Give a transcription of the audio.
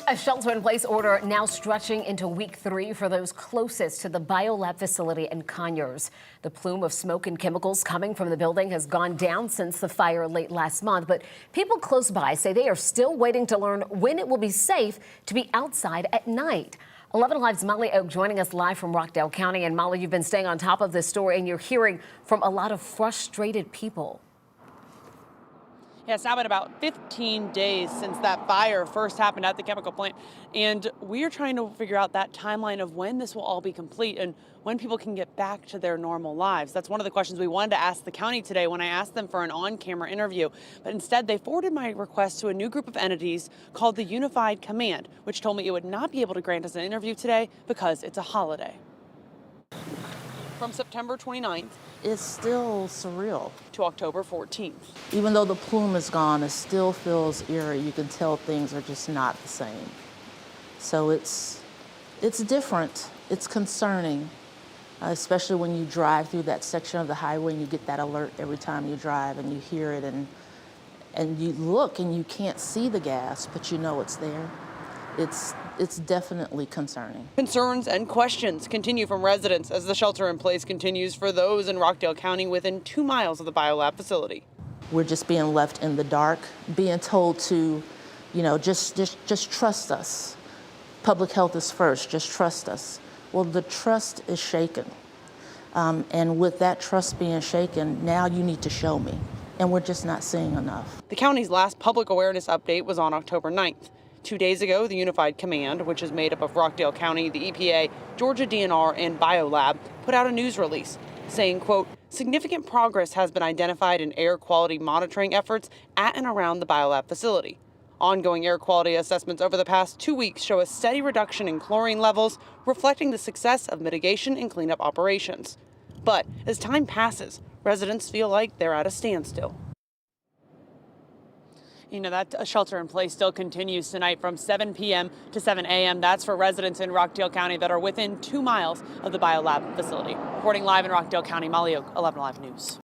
A shelter-in-place order now stretching into week 3 for those closest to the biolab facility in Conyers. The plume of smoke and chemicals coming from the building has gone down since the fire late last month, but people close by say they are still waiting to learn when it will be safe to be outside at night. 11 Alive's Molly Oak joining us live from Rockdale County. And Molly, you've been staying on top of this story and you're hearing from a lot of frustrated people. Yeah, it's now been about 15 days since that fire first happened at the chemical plant, and we are trying to figure out that timeline of when this will all be complete and when people can get back to their normal lives. That's one of the questions we wanted to ask the county today when I asked them for an on-camera interview, but instead they forwarded my request to a new group of entities called the Unified Command, which told me it would not be able to grant us an interview today because it's a holiday. From September 29th, it's still surreal. To October 14th. Even though the plume is gone, it still feels eerie. You can tell things are just not the same. So it's different. It's concerning, especially when you drive through that section of the highway and you get that alert every time you drive and you hear it and you look and you can't see the gas, but you know it's there. It's definitely concerning. Concerns and questions continue from residents as the shelter in place continues for those in Rockdale County within 2 miles of the biolab facility. We're just being left in the dark, being told to, just trust us. Public health is first, just trust us. Well, the trust is shaken. And with that trust being shaken, now you need to show me. And we're just not seeing enough. The county's last public awareness update was on October 9th. 2 days ago, the Unified Command, which is made up of Rockdale County, the EPA, Georgia DNR, and Biolab, put out a news release saying, quote, significant progress has been identified in air quality monitoring efforts at and around the Biolab facility. Ongoing air quality assessments over the past 2 weeks show a steady reduction in chlorine levels, reflecting the success of mitigation and cleanup operations. But as time passes, residents feel like they're at a standstill. You know, that shelter in place still continues tonight from 7 p.m. to 7 a.m. That's for residents in Rockdale County that are within 2 miles of the biolab facility. Reporting live in Rockdale County, Molly Oak, 11 Alive News.